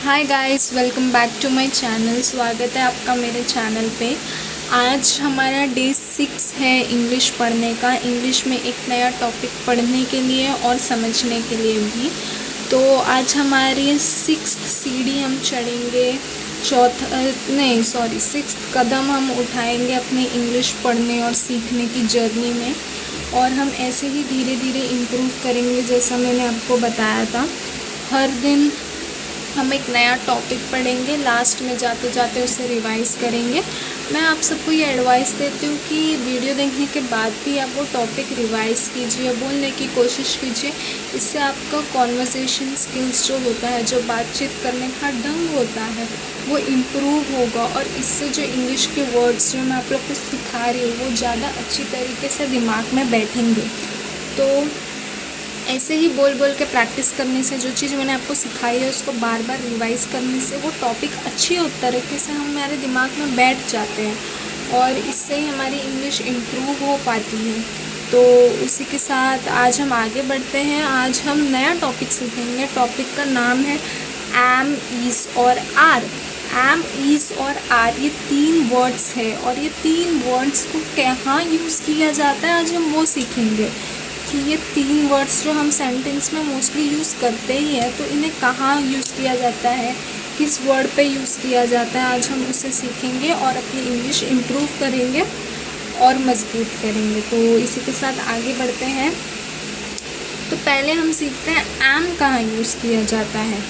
Hi guys, welcome back to my channel. स्वागत है आपका मेरे चैनल पे। आज हमारा डे 6 है इंग्लिश पढ़ने का। इंग्लिश में एक नया टॉपिक पढ़ने के लिए और समझने के लिए भी। तो आज हमारी 6th सीढ़ी हम चढ़ेंगे, 6th कदम हम उठाएंगे अपने इंग्लिश पढ़ने और सीखने की जर्नी में। और हम ऐसे ही धीरे धीरे इम्प्रूव करेंगे, जैसा मैंने आपको बताया था। हर दिन हम एक नया टॉपिक पढ़ेंगे, लास्ट में जाते जाते उसे रिवाइज़ करेंगे। मैं आप सबको ये एडवाइस देती हूँ कि वीडियो देखने के बाद भी आप वो टॉपिक रिवाइज़ कीजिए, बोलने की कोशिश कीजिए। इससे आपका कॉन्वर्सेशन स्किल्स जो होता है, जो बातचीत करने का ढंग होता है, वो इम्प्रूव होगा। और इससे जो इंग्लिश के वर्ड्स जो मैं आप लोग को सिखा रही हूँ, वो ज़्यादा अच्छी तरीके से दिमाग में बैठेंगे। तो ऐसे ही बोल बोल के प्रैक्टिस करने से, जो चीज़ मैंने आपको सिखाई है उसको बार बार रिवाइज़ करने से वो टॉपिक अच्छी तरीके से हमारे दिमाग में बैठ जाते हैं और इससे ही हमारी इंग्लिश इम्प्रूव हो पाती है। तो उसी के साथ आज हम आगे बढ़ते हैं। आज हम नया टॉपिक सीखेंगे। टॉपिक का नाम है एम, इज़ और आर। एम, इज़ और आर, ये 3 वर्ड्स है और ये 3 वर्ड्स को कहाँ यूज़ किया जाता है आज हम वो सीखेंगे कि ये 3 वर्ड्स जो हम सेंटेंस में मोस्टली यूज़ करते ही हैं, तो इन्हें कहाँ यूज़ किया जाता है, किस वर्ड पे यूज़ किया जाता है, आज हम उसे सीखेंगे और अपनी इंग्लिश इम्प्रूव करेंगे और मजबूत करेंगे। तो इसी के साथ आगे बढ़ते हैं। तो पहले हम सीखते हैं एम कहाँ यूज़ किया जाता है।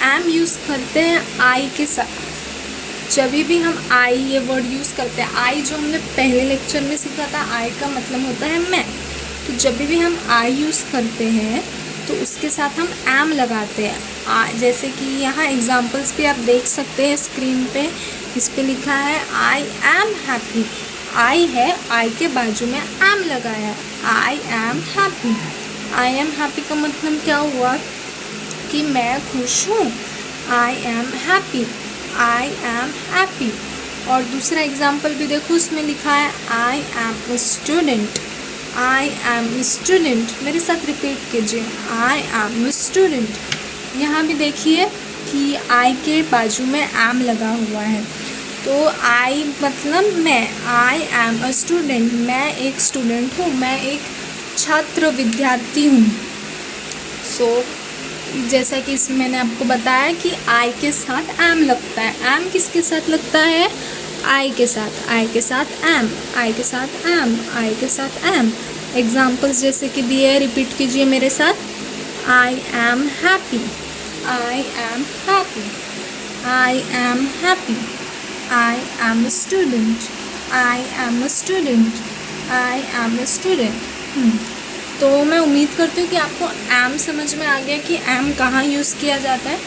एम यूज़ करते हैं आई के साथ। जब भी हम आई ये वर्ड यूज़ करते हैं, आई जो हमने पहले लेक्चर में सीखा था, आई का मतलब होता है मैं। तो जब भी हम आई यूज़ करते हैं तो उसके साथ हम एम लगाते हैं। जैसे कि यहाँ एग्जांपल्स भी आप देख सकते हैं स्क्रीन पे। इस पे लिखा है आई एम हैप्पी। आई है, आई के बाजू में एम लगाया, आई am happy. I am happy का मतलब क्या हुआ कि मैं खुश हूँ। आई am happy, I am happy. और दूसरा एग्जाम्पल भी देखो, उसमें लिखा है I am student. I am student, मेरे साथ रिपीट कीजिए, आई एम स्टूडेंट। यहाँ भी देखिए कि आई के बाजू में एम लगा हुआ है। तो आई मतलब मैं, आई एम अ स्टूडेंट, मैं एक स्टूडेंट हूँ, मैं एक छात्र विद्यार्थी हूँ। जैसा कि इसमें मैंने आपको बताया कि आई के साथ एम लगता है। एम किसके साथ लगता है? आई के साथ, आई के साथ एम, आई के साथ एम, आई के साथ एम। एग्जाम्पल्स जैसे कि दिए, रिपीट कीजिए मेरे साथ। आई am happy, I am happy, I am happy, I M student, I am student, I am student. तो मैं उम्मीद करती हूँ कि आपको एम समझ में आ गया कि एम कहाँ यूज़ किया जाता है।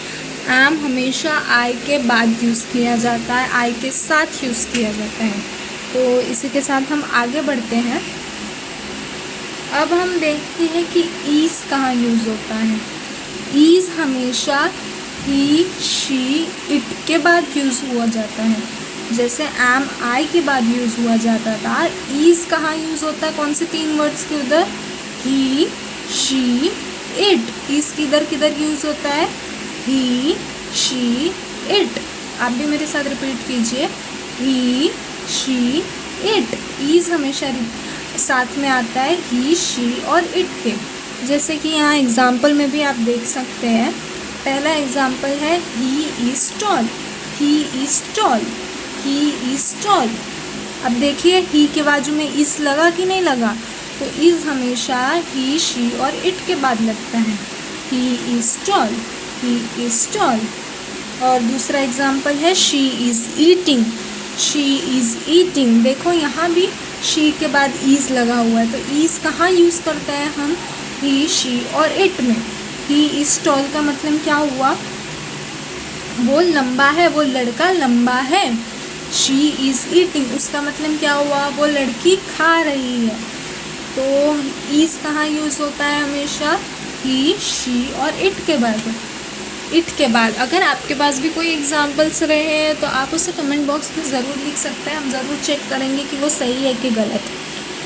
एम हमेशा आई के बाद यूज़ किया जाता है, आई के साथ यूज़ किया जाता है। तो इसी के साथ हम आगे बढ़ते हैं। अब हम देखते हैं कि ईज़ कहाँ यूज़ होता है। ईज़ हमेशा ही, शी, इट के बाद यूज़ हुआ जाता है। जैसे एम आई के बाद यूज़ हुआ जाता था, ईज़ कहाँ यूज़ होता है? कौन से 3 वर्ड्स के उधर? ही, शी, इट। ईज़ किधर किधर यूज़ होता है? ही, शी, इट। आप भी मेरे साथ रिपीट कीजिए, ही, शी, इट। ईज़ हमेशा साथ में आता है ही, शी और इट के। जैसे कि यहाँ एग्जाम्पल में भी आप देख सकते हैं। पहला एग्जाम्पल है he is tall, he is tall, he is tall. अब देखिए ही के बाजू में इज़ लगा कि नहीं लगा? तो इज़ हमेशा ही, शी और इट के बाद लगता है। He is tall, he is tall. और दूसरा एग्जाम्पल है she is eating, she is eating. देखो यहाँ भी शी के बाद ईज़ लगा हुआ है। तो ईज़ कहाँ यूज़ करते हैं हम? ही, शी और इट में। ही इज़ टॉल का मतलब क्या हुआ? वो लंबा है, वो लड़का लंबा है। शी इज़ ईटिंग, उसका मतलब क्या हुआ? वो लड़की खा रही है। तो ईज़ कहाँ यूज़ होता है हमेशा? ही, शी और इट के बाद। इट के बाद अगर आपके पास भी कोई एग्जाम्पल्स रहे हैं तो आप उसे कमेंट बॉक्स में ज़रूर लिख सकते हैं। हम ज़रूर चेक करेंगे कि वो सही है कि गलत।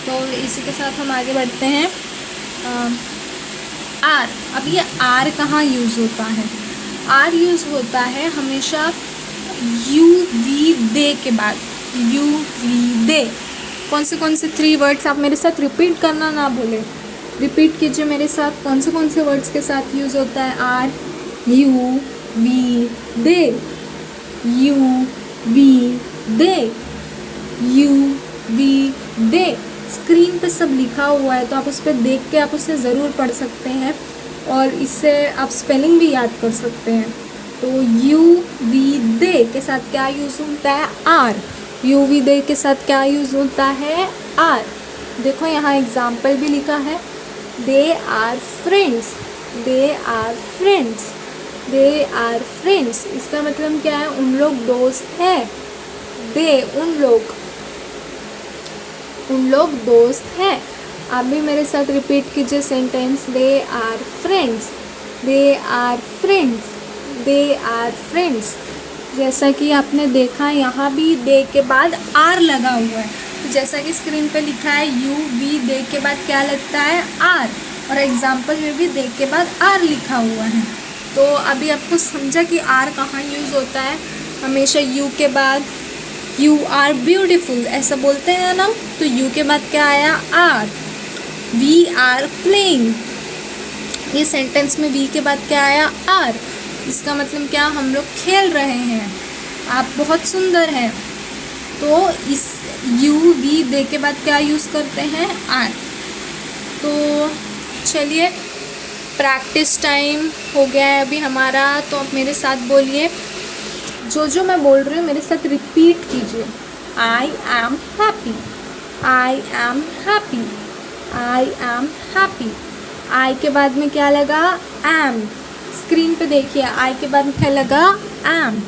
तो इसी के साथ हम आगे बढ़ते हैं। आर। अब ये आर कहाँ यूज़ होता है? आर यूज़ होता है हमेशा यू वी दे के बाद, यू वी दे। कौन से 3 वर्ड्स, आप मेरे साथ रिपीट करना ना भूलें, रिपीट कीजिए मेरे साथ। कौन से वर्ड्स के साथ यूज़ होता है are? You we they, you we they, you we they. Screen पे सब लिखा हुआ है तो आप उस पर देख के आप उसे ज़रूर पढ़ सकते हैं और इससे आप स्पेलिंग भी याद कर सकते हैं। तो यू वी दे के साथ क्या यूज़ होता है? आर। यू वी दे के साथ क्या यूज़ होता है? आर। देखो यहाँ एग्जाम्पल भी लिखा है, they are friends, they are friends, they are friends. इसका मतलब क्या है? उन लोग दोस्त हैं। दे उन लोग दोस्त हैं। आप भी मेरे साथ रिपीट कीजिए sentence, they are friends, they are friends, they are friends. जैसा कि आपने देखा यहाँ भी दे के बाद आर लगा हुआ है, जैसा कि स्क्रीन पे लिखा है यू वी दे के बाद क्या लगता है? आर। और एग्जाम्पल में भी दे के बाद आर लिखा हुआ है। तो अभी आपको समझा कि आर कहाँ यूज़ होता है? हमेशा यू के बाद, यू आर ब्यूटीफुल ऐसा बोलते हैं ना, तो यू के बाद क्या आया? आर। वी आर प्लेइंग, ये सेंटेंस में वी के बाद क्या आया? आर। इसका मतलब क्या? हम लोग खेल रहे हैं, आप बहुत सुंदर हैं। तो इस यू वी दे के बाद क्या यूज़ करते हैं? आर। तो चलिए, प्रैक्टिस टाइम हो गया है अभी हमारा, तो आप मेरे साथ बोलिए, जो मैं बोल रही हूँ मेरे साथ रिपीट कीजिए। I am happy, I am happy, I am happy. I के बाद में क्या लगा? एम। स्क्रीन पे देखिए, आई के बाद में क्या लगा? एम।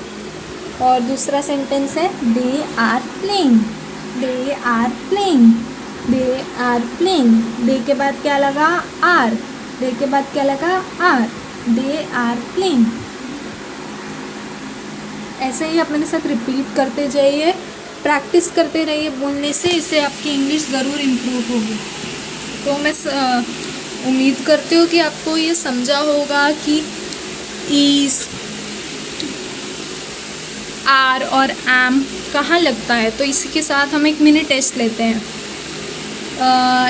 और दूसरा सेंटेंस है they are playing, they are playing, they are playing. They के बाद क्या लगा? आर। दे के बाद क्या लगा? आर। They are playing. ऐसे ही आप मेरे साथ रिपीट करते जाइए, प्रैक्टिस करते रहिए बोलने से, इससे आपकी इंग्लिश ज़रूर इम्प्रूव होगी। तो मैं उम्मीद करती हूँ कि आपको ये समझा होगा कि इज़, आर और एम कहाँ लगता है। तो इसी के साथ हम एक मिनी टेस्ट लेते हैं।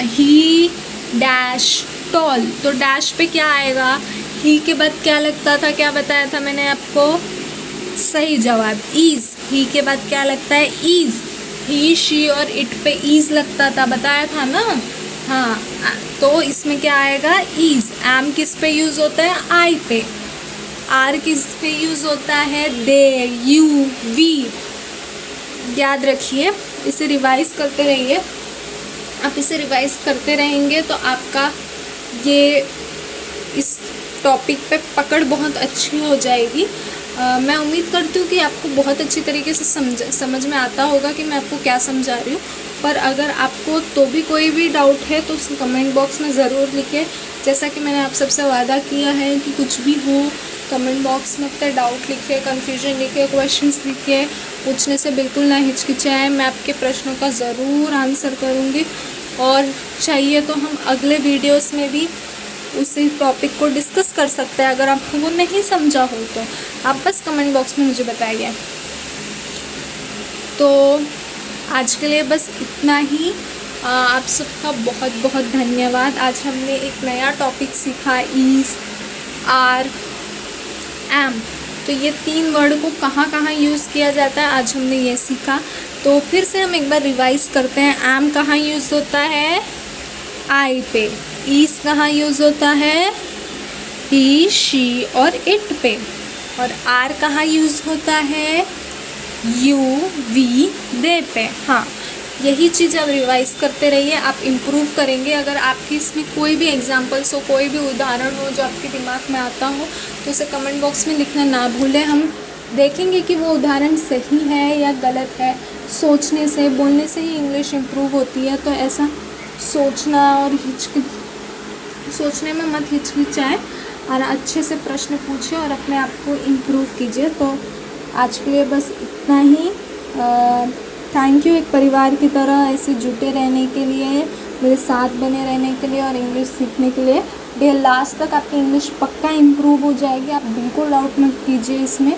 ही डैश टॉल, तो डैश पे क्या आएगा? ही के बाद क्या लगता था? क्या बताया था मैंने आपको? सही जवाब इज़। ही के बाद क्या लगता है? इज़। ही शी और इट पे इज़ लगता था, बताया था ना। हाँ, तो इसमें क्या आएगा? इज़। एम किस पे यूज़ होता है? आई पे। आर किस पे यूज़ होता है? दे, यू, वी। याद रखिए, इसे रिवाइज करते रहिए। आप इसे रिवाइज करते रहेंगे तो आपका ये इस टॉपिक पे पकड़ बहुत अच्छी हो जाएगी। मैं उम्मीद करती हूँ कि आपको बहुत अच्छी तरीके से समझ में आता होगा कि मैं आपको क्या समझा रही हूँ। पर अगर आपको तो भी कोई भी डाउट है तो उस कमेंट बॉक्स में ज़रूर लिखें। जैसा कि मैंने आप सबसे वादा किया है कि कुछ भी हो कमेंट बॉक्स में अपने डाउट लिखिए, कन्फ्यूजन लिखिए, क्वेश्चंस लिखिए। पूछने से बिल्कुल ना हिचकिचाएं, मैं आपके प्रश्नों का ज़रूर आंसर करूँगी। और चाहिए तो हम अगले वीडियोस में भी उसी टॉपिक को डिस्कस कर सकते हैं। अगर आपको वो नहीं समझा हो तो आप बस कमेंट बॉक्स में मुझे बताइए। तो आज के लिए बस इतना ही। आप सबका बहुत बहुत धन्यवाद। आज हमने एक नया टॉपिक सीखा, इज़, आर, एम। तो ये 3 वर्ड को कहाँ कहाँ यूज़ किया जाता है आज हमने ये सीखा। तो फिर से हम एक बार रिवाइज करते हैं। एम कहाँ यूज़ होता है? आई पे। इज़ कहाँ यूज़ होता है? ही, शी और इट पे। और आर कहाँ यूज़ होता है? यू, वी, दे पे। हाँ, यही चीज़ आप रिवाइज करते रहिए, आप इम्प्रूव करेंगे। अगर आपकी इसमें कोई भी एग्जांपल्स हो, कोई भी उदाहरण हो जो आपके दिमाग में आता हो तो उसे कमेंट बॉक्स में लिखना ना भूलें। हम देखेंगे कि वो उदाहरण सही है या गलत है। सोचने से, बोलने से ही इंग्लिश इम्प्रूव होती है। तो ऐसा सोचना और सोचने में मत हिचकिचाएं और अच्छे से प्रश्न पूछिए और अपने आप को इम्प्रूव कीजिए। तो आज के लिए बस इतना ही। थैंक यू एक परिवार की तरह ऐसे जुटे रहने के लिए, मेरे साथ बने रहने के लिए और इंग्लिश सीखने के लिए। डे लास्ट तक आपकी इंग्लिश पक्का इम्प्रूव हो जाएगी, आप बिल्कुल डाउट मत कीजिए इसमें।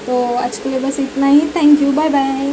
तो आज के लिए बस इतना ही। Thank you, bye bye.